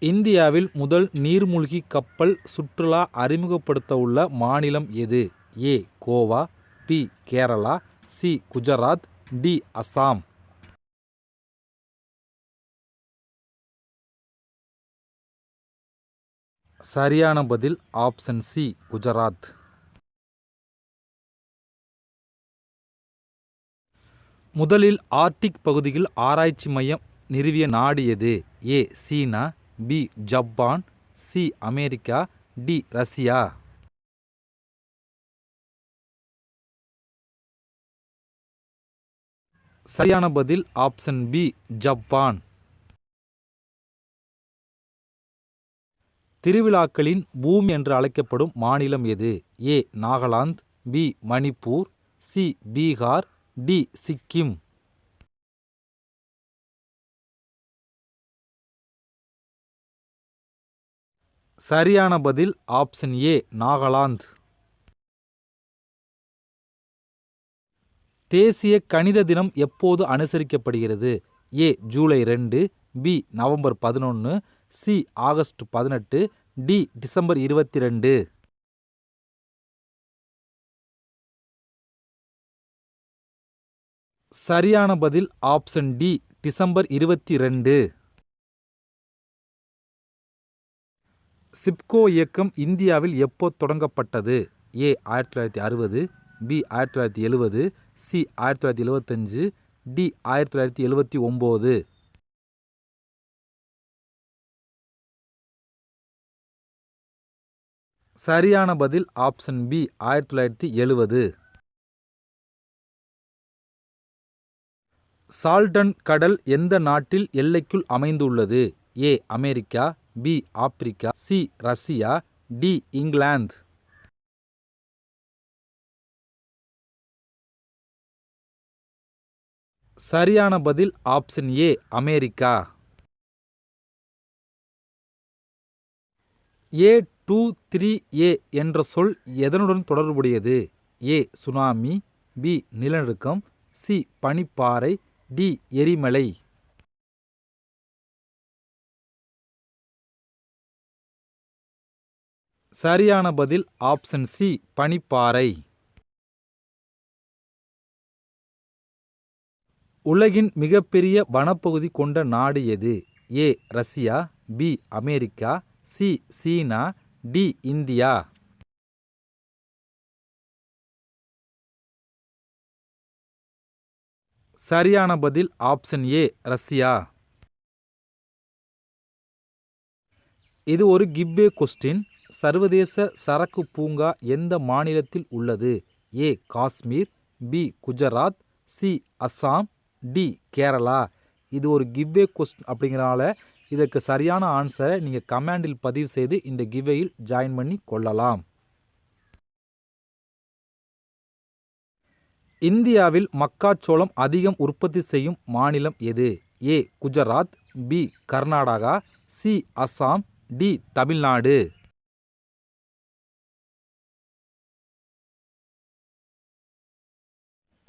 இந்தியாவில் முதல் நீர்மூழ்கி கப்பல் சுற்றுலா அறிமுகப்படுத்தவுள்ள மாநிலம் எது? A. Goa, B. Kerala, C. Gujarat, D. Assam. சரியான பதில் ஆப்ஷன் சி. குஜராத். முதலில் ஆர்க்டிக் பகுதியில் ஆராய்ச்சி மையம் நிறுவிய நாடு எது? A. China, B. Japan, C. America, D. Russia. சரியான பதில் ஆப்ஷன் பி. ஜப்பான். திருவிழாக்களின் பூமி என்று அழைக்கப்படும் மாநிலம் எது? A. Nagaland, B. Manipur, C. Bihar, D. Sikkim. சரியான பதில் ஆப்ஷன் ஏ. நாகாலாந்து. தேசிய கணித தினம் எப்போது அனுசரிக்கப்படுகிறது? A. July 2, B. November 11, C. August 18, D. December 22. சரியான பதில் ஆப்ஷன் டி. டிசம்பர் 22. சிப்கோ இயக்கம் இந்தியாவில் எப்போ தொடங்கப்பட்டது? ஏ. 1960, பி. 1970, சி. 1975, டி. 1979. சரியான பதில் ஆப்ஷன் பி. 1970. சால்டன் கடல் எந்த நாட்டில் எல்லைக்குள் அமைந்துள்ளது? A. America, B. Africa, C. Russia, D. England. சரியான பதில் ஆப்ஷன் ஏ. அமெரிக்கா. A23A என்ற சொல் எதனுடன் தொடர்புடையது? ஏ. Tsunami, B. நிலநடுக்கம், சி. பனிப்பாறை, டி. எரிமலை. சரியான பதில் ஆப்ஷன் சி. பனிப்பாறை. உலகின் மிகப்பெரிய வனப்பகுதி கொண்ட நாடு எது? A. Russia, B. America, C. China, D. India. சரியான பதில் ஆப்ஷன் ஏ. ரஷ்யா. இது ஒரு கிவ்வே கொஸ்டின். சர்வதேச சரக்கு பூங்கா எந்த மாநிலத்தில் உள்ளது? A. Kashmir, B. Gujarat, C. Assam, D. Kerala. இது ஒரு கிவ்வே கொஸ்டின் அப்படிங்கிறனால இதற்கு சரியான ஆன்சரை நீங்கள் கமெண்டில் பதிவு செய்து இந்த கிவ்வேயில் ஜாயின் பண்ணி கொள்ளலாம். இந்தியாவில் மக்காச்சோளம் அதிகம் உற்பத்தி செய்யும் மாநிலம் எது? A. Gujarat, B. Karnataka, C. Assam, D. Tamil Nadu.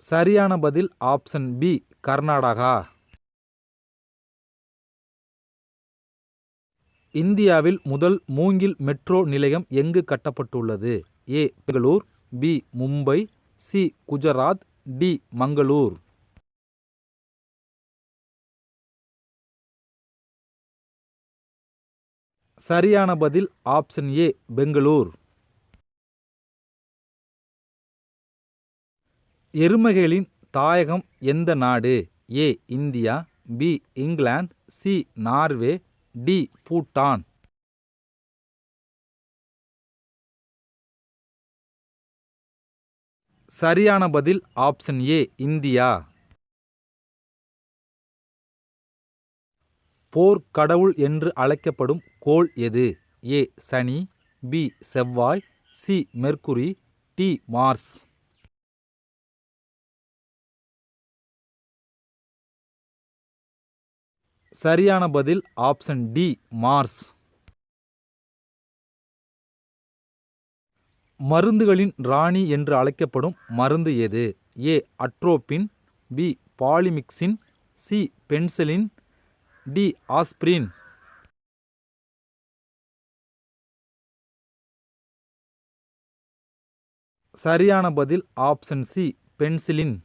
சரியான பதில் ஆப்ஷன் பி. கர்நாடகா. இந்தியாவில் முதல் மூங்கில் மெட்ரோ நிலையம் எங்கு கட்டப்பட்டுள்ளது? A. Bangalore, B. Mumbai, C. Gujarat, D. Mangalore. சரியான பதில் ஆப்ஷன் ஏ. பெங்களூர். எருமைகளின் தாயகம் எந்த நாடு? A. India, B. England, C. Norway, D. Bhutan. சரியான பதில் ஆப்ஷன் ஏ. இந்தியா. போர்க்கடவுள் என்று அழைக்கப்படும் கோள் எது? ஏ. சனி, பி. செவ்வாய், சி. Mercury, D. மார்ஸ். சரியான பதில் ஆப்ஷன் டி. மார்ஸ். மருந்துகளின் ராணி என்று அழைக்கப்படும் மருந்து எது? A. Atropine, B. Polymyxin, C. Penicillin, D. Aspirin. சரியான பதில் option C penicillin.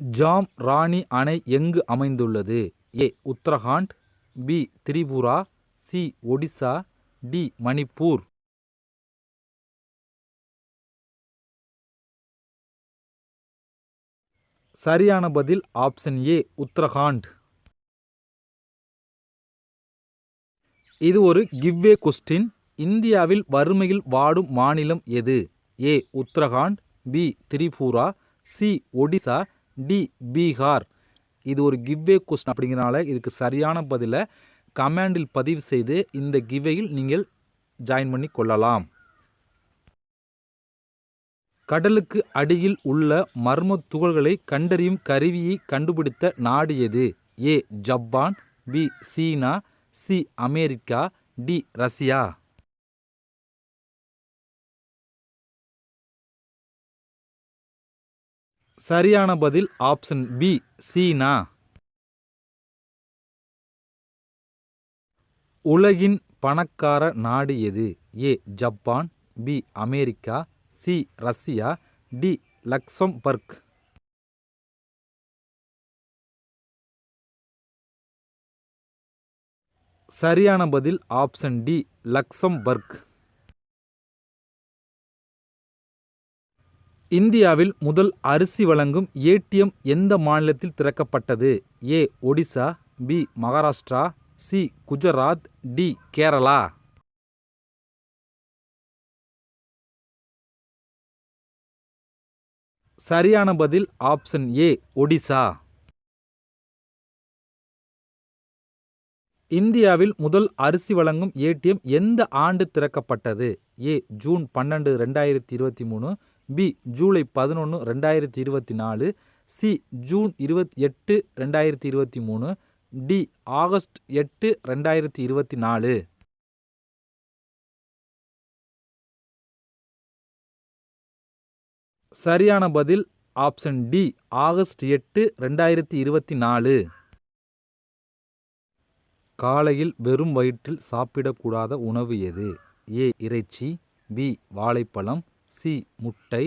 Jamrani அணை எங்கு அமைந்துள்ளது? A Uttarakhand, B Tripura, C Odisha, D Manipur. சரியான பதில் ஆப்ஷன் ஏ உத்தரகாண்ட். இது ஒரு கிவ்வே கொஸ்டின். இந்தியாவில் வறுமையில் வாடும் மாநிலம் எது? A Uttarakhand, B Tripura, C Odisha, D Bihar. இது ஒரு கிவ்வே கொஸ்டின் அப்படிங்கிறனால இதுக்கு சரியான பதிலை கமெண்டில் பதிவு செய்து இந்த கிவ்வேயில் நீங்கள் ஜாயின் பண்ணி கொள்ளலாம். கடலுக்கு அடியில் உள்ள மர்ம துகள்களை கண்டறியும் கருவியை கண்டுபிடித்த நாடு எது? ஏ ஜப்பான், பி சீனா, சி அமெரிக்கா, டி ரஷ்யா. சரியான பதில் ஆப்ஷன் பி சீனா. உலகின் பணக்கார நாடு எது? A Japan, B America, C Russia, D Luxembourg. சரியான பதில் ஆப்ஷன் டி லக்சம்பர்க். இந்தியாவில் முதல் அரிசி வழங்கும் ஏடிஎம் எந்த மாநிலத்தில் திறக்கப்பட்டது? A Odisha, B Maharashtra, C Gujarat, D Kerala. சரியான பதில் ஆப்ஷன் ஏ ஒடிசா. இந்தியாவில் முதல் அரிசி வழங்கும் ஏடிஎம் எந்த ஆண்டு திறக்கப்பட்டது? A June 12, 2023, B July 11, 2024, C June 28, 2023, D August 8, 2024. சரியான பதில் ஆப்ஷன் டி ஆகஸ்ட் 8, 2024. காலையில் வெறும் வயிற்றில் சாப்பிடக்கூடாத உணவு எது? ஏ இறைச்சி, பி வாழைப்பழம், சி முட்டை,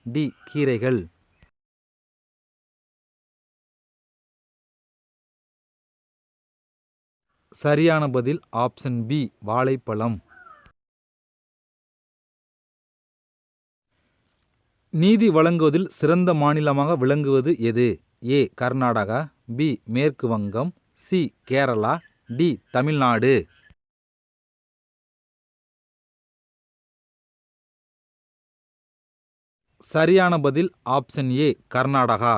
டி கீரைகள். சரியான பதில் ஆப்ஷன் பி வாழைப்பழம். நீதி வழங்குவதில் சிறந்த மாநிலமாக விளங்குவது எது? ஏ கர்நாடகா, பி மேற்கு வங்கம், சி கேரளா, டி தமிழ்நாடு. சரியான பதில் ஆப்ஷன் ஏ கர்நாடகா.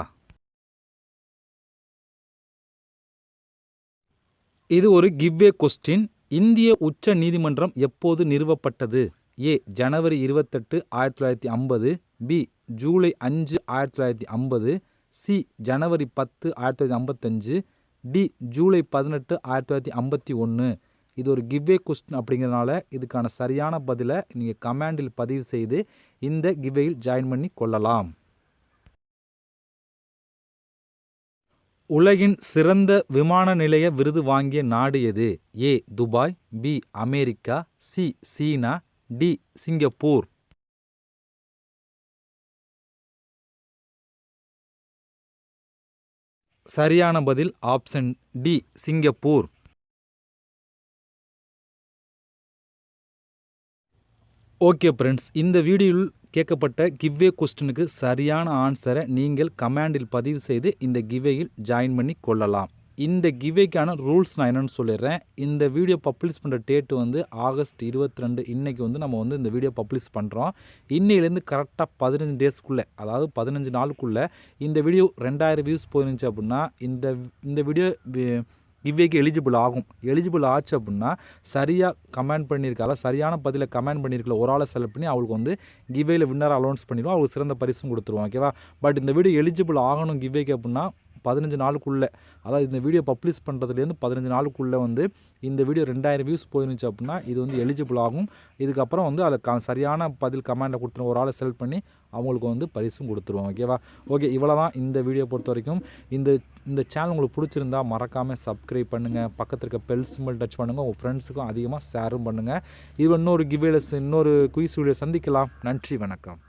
இது ஒரு கிவ்வே கொஸ்டின். இந்திய உச்ச நீதிமன்றம் எப்போது நிறுவப்பட்டது? ஏ ஜனவரி 28, 1950, பி ஜூலை 5, 1950, சி ஜனவரி 10, 1955, டி ஜூலை 18, 1951. இது ஒரு கிவ்வே கொஸ்டின் அப்படிங்கிறதுனால இதுக்கான சரியான பதிலை நீங்கள் கமெண்டில் பதிவு செய்து இந்த கிவ்வேயில் ஜாயின் பண்ணி கொள்ளலாம். உலகின் சிறந்த விமான நிலைய விருது வாங்கிய நாடு எது? A Dubai, B America, C China, D Singapore. சரியான பதில் option D Singapore. Okay friends, இந்த வீடியோவில் கேட்கப்பட்ட கிவ்வே கொஸ்டினுக்கு சரியான ஆன்சரை நீங்கள் கமெண்டில் பதிவு செய்து இந்த கிவ்வேயில் ஜாயின் பண்ணி கொள்ளலாம். இந்த கிவ்வேக்கான ரூல்ஸ் நான் என்னென்னு சொல்லிடுறேன். இந்த வீடியோ பப்ளிஷ் பண்ணுற டேட்டு வந்து ஆகஸ்ட் 22. இன்றைக்கி வந்து நம்ம வந்து இந்த வீடியோ பப்ளிஷ் பண்ணுறோம். இன்னையிலேருந்து கரெக்டாக 15 டேஸ்க்குள்ளே, அதாவது 15 நாளுக்குள்ளே இந்த வீடியோ 2000 வியூஸ் போயிருந்துச்சு அப்படின்னா இந்த வீடியோ கிவ்வேக்கு எலிஜிபிள் ஆகும். எலிஜிபிள் ஆச்சு அப்படின்னா சரியாக கமெண்ட் பண்ணியிருக்க, அதாவது சரியான பதிலை கமெண்ட் பண்ணியிருக்கல ஒரு ஆளை செலக்ட் பண்ணி அவளுக்கு வந்து கிவ்வேயில் வின்னர் அலௌன்ஸ் பண்ணிடுவோம். அவளுக்கு சிறந்த பரிசும் கொடுத்துருவோம். ஓகேவா? பட் இந்த வீடியோ எலிஜிபிள் ஆகணும் கிவ்வேக்கு அப்படின்னா 15 நாளுக்குள்ளே, அதாவது இந்த வீடியோ பப்ளிஷ் பண்ணுறதுலேருந்து 15 நாளுக்குள்ளே வந்து இந்த வீடியோ 2000 வியூஸ் போயிருந்துச்சு அப்படின்னா இது வந்து எலிஜிபிள் ஆகும். இதுக்கப்புறம் வந்து அதில் சரியான பதில் கமெண்ட்டை கொடுத்துருவோம், ஒரு ஆளை செலக்ட் பண்ணி அவங்களுக்கு வந்து பரிசும் கொடுத்துருவோம். ஓகேவா? ஓகே, இவ்வளோ தான் இந்த வீடியோ பொறுத்த வரைக்கும். இந்த சேனல் உங்களுக்கு பிடிச்சிருந்தா மறக்காமல் சப்ஸ்கிரைப் பண்ணுங்கள், பக்கத்தில் இருக்க பெல் சிம்பல் டச் பண்ணுங்கள், உங்கள் ஃப்ரெண்ட்ஸுக்கும் அதிகமாக ஷேரும் பண்ணுங்கள். இது இன்னொரு குயிஸ் வீடியோ சந்திக்கலாம். நன்றி, வணக்கம்.